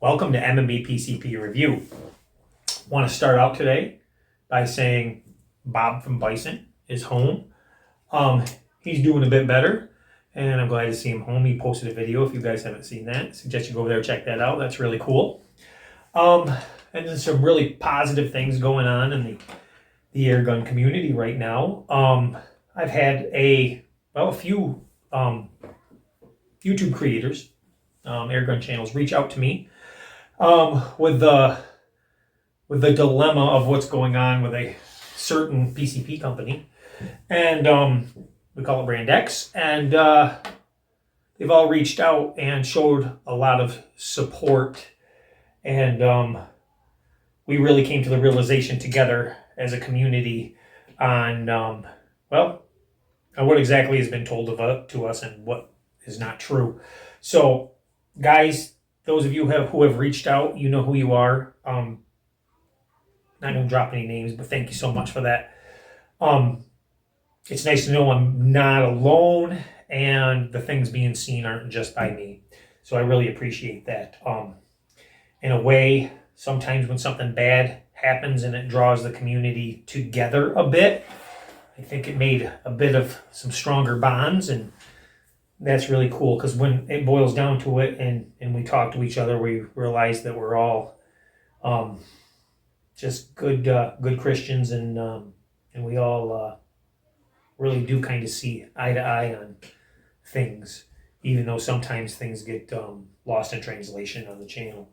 Welcome to M&B PCP Review. Want to start out today by saying Bob from Bison is home. He's doing a bit better, and I'm glad to see him home. He posted a video. If you guys haven't seen that, suggest you go over there and check that out. That's really cool. And there's some really positive things going on in the air gun community right now. I've had a few YouTube creators, air gun channels, reach out to me with the dilemma of what's going on with a certain PCP company, and we call it Brand X, and they've all reached out and showed a lot of support, and we really came to the realization together as a community on what exactly has been told to us and what is not true. So, guys, those of you who have reached out, you know who you are. Not going to drop any names, but thank you so much for that. It's nice to know I'm not alone, and the things being seen aren't just by me. So I really appreciate that. In a way, sometimes when something bad happens and it draws the community together a bit, I think it made a bit of some stronger bonds, and that's really cool, because when it boils down to it and we talk to each other, we realize that we're all just good Christians, and we all really do kind of see eye to eye on things, even though sometimes things get lost in translation on the channel.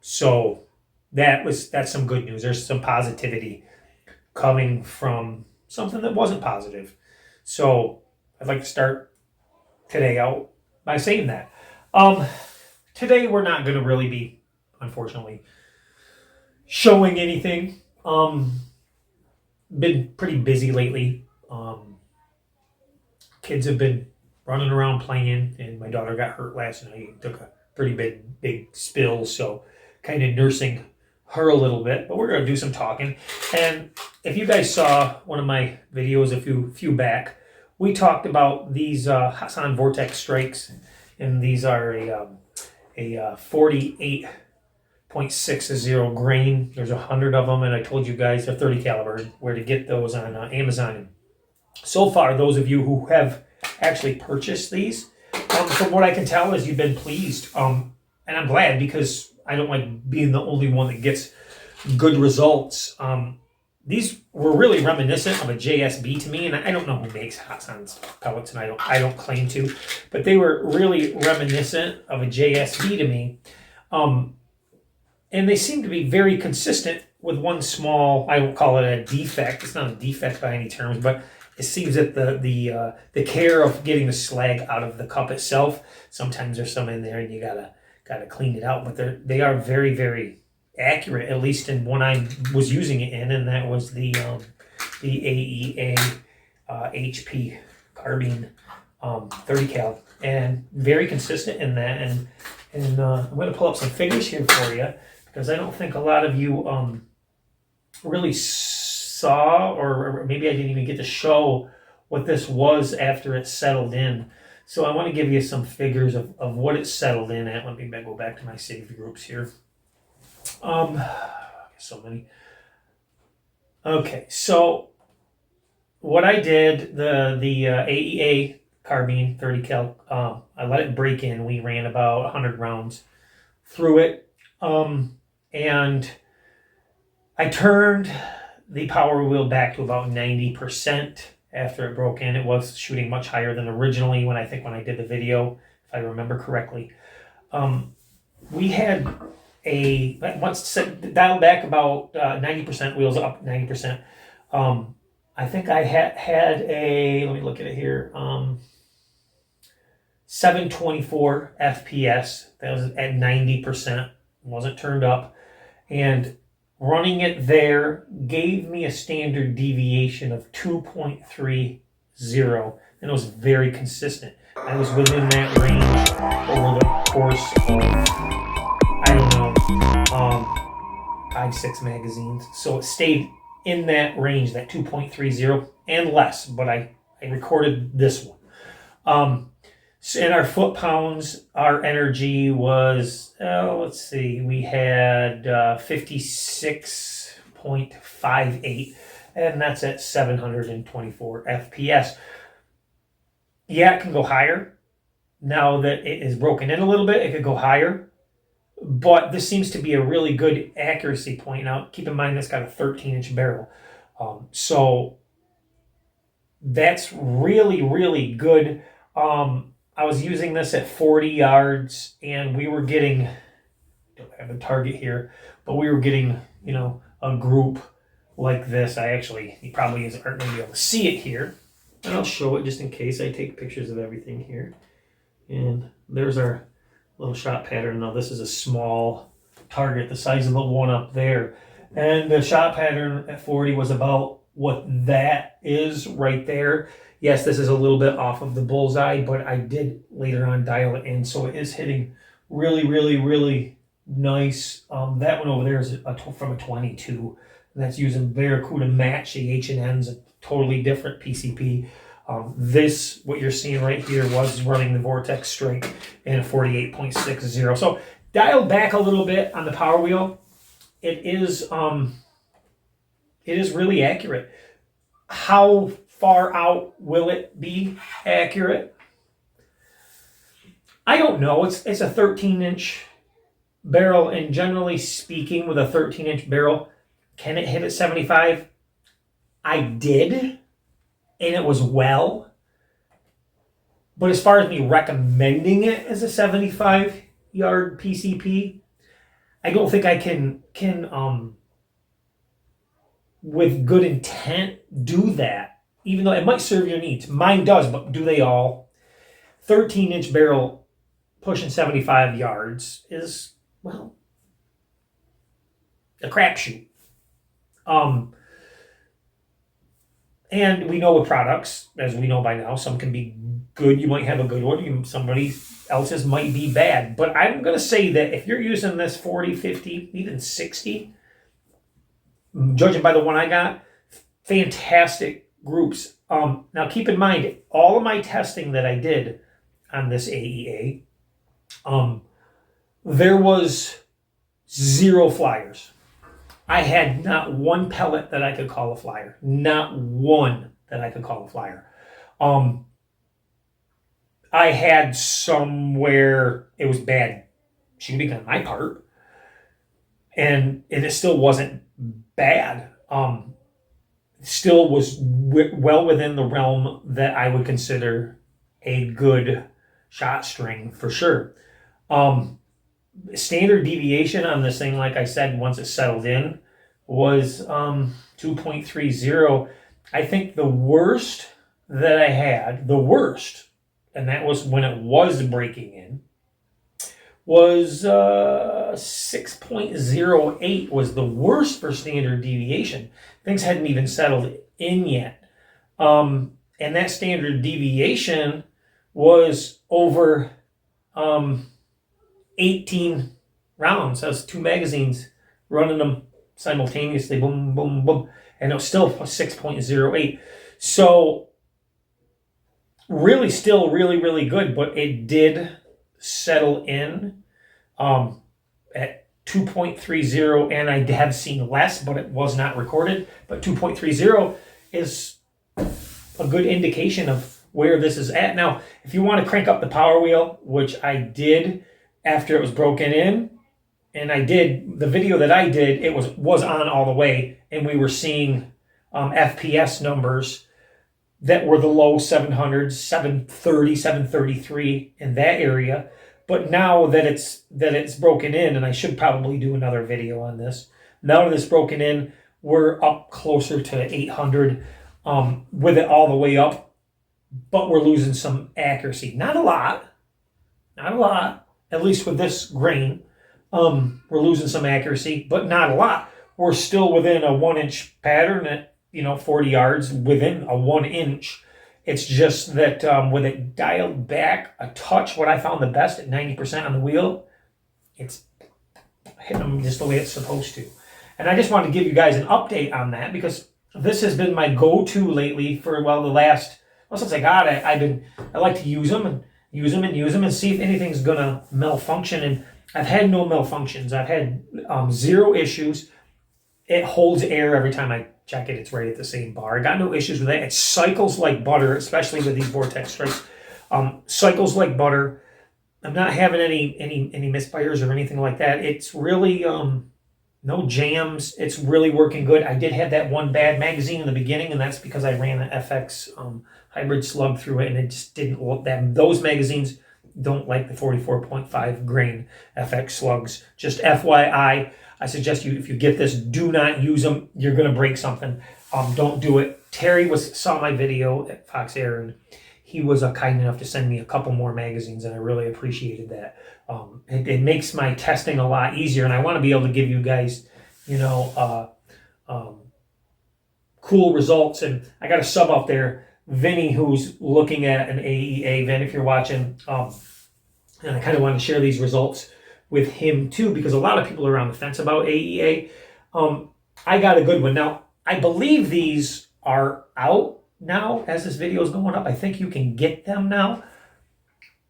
So that's some good news. There's some positivity coming from something that wasn't positive. So I'd like to start today out by saying that. Today we're not going to really be, unfortunately, showing anything. Been pretty busy lately. Kids have been running around playing, and my daughter got hurt last night and took a pretty big spill, so kind of nursing her a little bit, but we're going to do some talking. And if you guys saw one of my videos a few back, we talked about these Hassan Vortex Strikes, and these are a 48.60 grain. There's 100 of them, and I told you guys they're 30 caliber, where to get those on Amazon. And so far, those of you who have actually purchased these, from what I can tell, is you've been pleased, and I'm glad, because I don't like being the only one that gets good results. These were really reminiscent of a JSB to me, and I don't know who makes Hassan's pellets, and I don't claim to, but they were really reminiscent of a JSB to me. And they seem to be very consistent with one small, I won't call it a defect. It's not a defect by any terms, but it seems that the care of getting the slag out of the cup itself, sometimes there's some in there and you gotta clean it out, but they are very, very accurate, at least in one I was using it in, and that was the AEA HP carbine 30 cal, and very consistent in that. And I'm going to pull up some figures here for you, because I don't think a lot of you really saw, or maybe I didn't even get to show what this was after it settled in. So I want to give you some figures of what it settled in at. Let me go back to my saved groups here. So many. Okay, so what I did, the AEA carbine 30 cal, I let it break in. We ran about 100 rounds through it, and I turned the power wheel back to about 90% after it broke in. It was shooting much higher than originally when I did the video, if I remember correctly. We had dialed back about 90%, wheels up 90%. I think I had a, let me look at it here, 724 FPS. That was at 90%, wasn't turned up. And running it there gave me a standard deviation of 2.30, and it was very consistent. I was within that range over the course of, I don't know, 5-6 magazines. So it stayed in that range, that 2.30 and less, but I recorded this one. So in our foot pounds, our energy was, let's see, we had 56.58, and that's at 724 FPS. Yeah, it can go higher. Now that it is broken in a little bit, it could go higher. But this seems to be a really good accuracy point. Now, keep in mind, it's got a 13-inch barrel. So that's really, really good. I was using this at 40 yards, and we were getting, don't have a target here, but we were getting, a group like this. You probably aren't going to be able to see it here. And I'll show it just in case. I take pictures of everything here. And there's our little shot pattern. Now this is a small target, the size of the one up there. And the shot pattern at 40 was about what that is right there. Yes, this is a little bit off of the bullseye, but I did later on dial it in. So it is hitting really, really, really nice. That one over there is from a 22. And that's using Barracuda match. The H&N's a totally different PCP. This, what you're seeing right here, was running the Vortex Strike in a 48.60. So dialed back a little bit on the power wheel. It is really accurate. How far out will it be accurate? I don't know. It's a 13-inch barrel, and generally speaking, with a 13-inch barrel, can it hit at 75? I did, and it was well. But as far as me recommending it as a 75-yard PCP, I don't think I can with good intent do that, even though it might serve your needs. Mine does, but do they all? 13-inch barrel pushing 75 yards is, well, a crapshoot. And we know with products, as we know by now, some can be good. You might have a good one. Somebody else's might be bad. But I'm going to say that if you're using this 40, 50, even 60, judging by the one I got, fantastic groups. Now, keep in mind, all of my testing that I did on this AEA, there was 0 flyers. I had not one pellet that I could call a flyer. Not one that I could call a flyer. I had somewhere it was bad shooting on my part, and it still wasn't bad. Still was well within the realm that I would consider a good shot string for sure. Standard deviation on this thing, like I said, once it settled in, was 2.30. I think the worst that I had, and that was when it was breaking in, was 6.08 was the worst for standard deviation. Things hadn't even settled in yet. And that standard deviation was over 18 rounds. That's 2 magazines running them simultaneously, boom, boom, boom. And it was still 6.08. So really still really, really good, but it did settle in at 2.30, and I have seen less, but it was not recorded. But 2.30 is a good indication of where this is at. Now, if you want to crank up the power wheel, which I did after it was broken in, and I did, the video that I did, it was on all the way, and we were seeing FPS numbers that were the low 700s, 730, 733 in that area. But now that it's broken in, and I should probably do another video on this. Now that it's broken in, we're up closer to 800 with it all the way up, but we're losing some accuracy. Not a lot, at least with this grain. We're losing some accuracy, but not a lot. We're still within a 1-inch pattern at 40 yards, within a 1 inch. It's just that with it dialed back a touch, what I found the best at 90% on the wheel, it's hitting them just the way it's supposed to. And I just wanted to give you guys an update on that because this has been my go-to lately for, well, the last, well, since I got it, I like to use them and use them and use them and see if anything's gonna malfunction. And I've had no malfunctions. I've had zero issues. It holds air every time I check it. It's right at the same bar. I got no issues with that. It cycles like butter, especially with these Vortex Strikes. Cycles like butter. I'm not having any misfires or anything like that. It's really no jams. It's really working good. I did have that one bad magazine in the beginning, and that's because I ran an FX hybrid slug through it, and it just didn't look that. Those magazines don't like the 44.5 grain FX slugs. Just FYI, I suggest you, if you get this, do not use them. You're going to break something. Don't do it. Terry saw my video at Fox Air, and he was kind enough to send me a couple more magazines, and I really appreciated that. It makes my testing a lot easier, and I want to be able to give you guys, cool results. And I got a sub out there, Vinny, who's looking at an AEA. Vin, if you're watching, and I kind of want to share these results with him too, because a lot of people are on the fence about AEA. I got a good one. Now, I believe these are out now as this video is going up. I think you can get them now.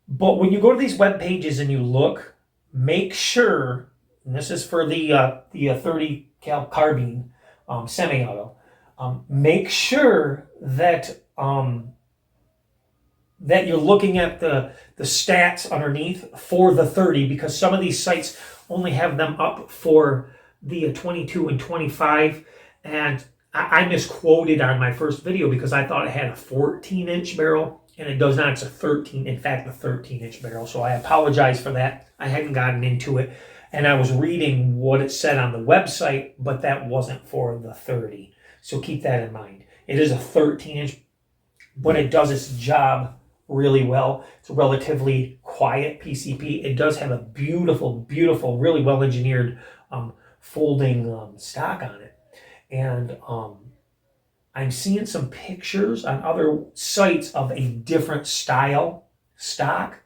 But when you go to these web pages and you look, make sure, and this is for the 30 cal carbine semi-auto, make sure that that you're looking at the stats underneath for the 30, because some of these sites only have them up for the 22 and 25, and I misquoted on my first video because I thought it had a 14-inch barrel, and it does not. It's a 13, in fact, a 13-inch barrel. So I apologize for that. I hadn't gotten into it, and I was reading what it said on the website, but that wasn't for the 30. So keep that in mind. It is a 13-inch, but it does its job really well. It's a relatively quiet PCP. It does have a beautiful, beautiful, really well-engineered folding stock on it. And I'm seeing some pictures on other sites of a different style stock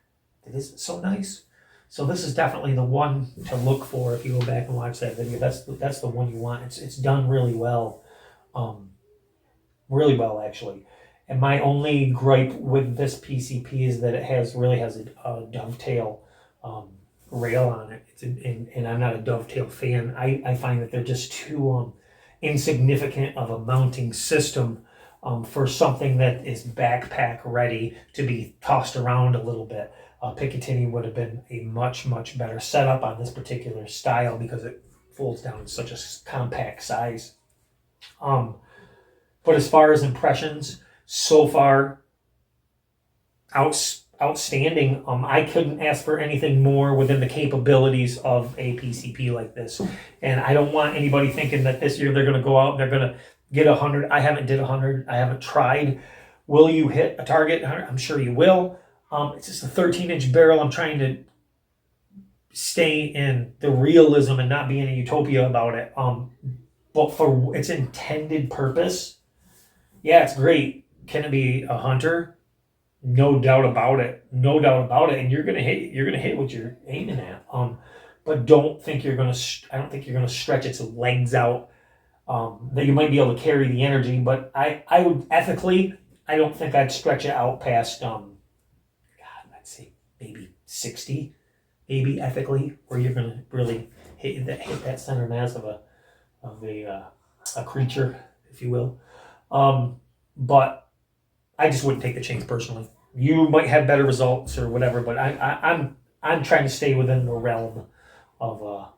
that isn't so nice. So this is definitely the one to look for if you go back and watch that video. That's the one you want. It's done really well, actually. And my only gripe with this PCP is that it really has a dovetail rail on it. And I'm not a dovetail fan. I find that they're just too insignificant of a mounting system for something that is backpack ready to be tossed around a little bit. Picatinny would have been a much, much better setup on this particular style because it folds down in such a compact size. But as far as impressions, so far, outstanding. I couldn't ask for anything more within the capabilities of a PCP like this. And I don't want anybody thinking that this year they're going to go out and they're going to get 100. I haven't did 100. I haven't tried. Will you hit a target? I'm sure you will. It's just a 13-inch barrel. I'm trying to stay in the realism and not be in a utopia about it. But for its intended purpose, yeah, it's great. Can it be a hunter? No doubt about it. No doubt about it. And you're gonna hit what you're aiming at. But don't think I don't think you're gonna stretch its legs out. That you might be able to carry the energy, but I would ethically, I don't think I'd stretch it out past I'd say maybe 60, maybe ethically, where you're gonna really hit that center mass of a creature, if you will. But I just wouldn't take the chance personally. You might have better results or whatever, but I'm trying to stay within the realm of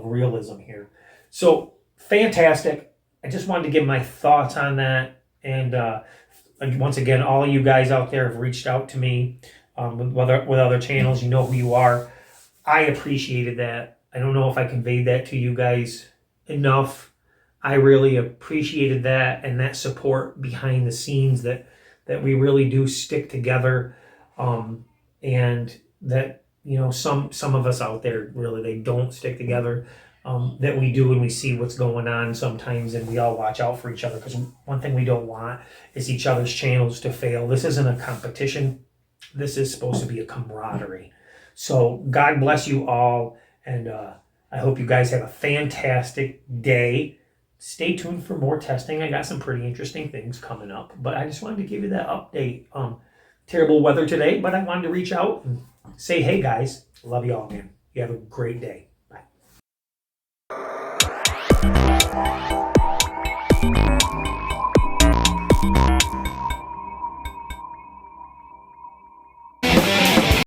realism here. So fantastic! I just wanted to give my thoughts on that, and once again, all of you guys out there have reached out to me with other channels. You know who you are. I appreciated that. I don't know if I conveyed that to you guys enough. I really appreciated that and that support behind the scenes, that we really do stick together, and that, you know, some of us out there really, they don't stick together, that we do, and we see what's going on sometimes, and we all watch out for each other, because one thing we don't want is each other's channels to fail. This isn't a competition. This is supposed to be a camaraderie. So God bless you all, and I hope you guys have a fantastic day. Stay tuned for more testing. I got some pretty interesting things coming up, but I just wanted to give you that update. Terrible weather today, but I wanted to reach out and say, hey guys, love you all, man. You have a great day. Bye.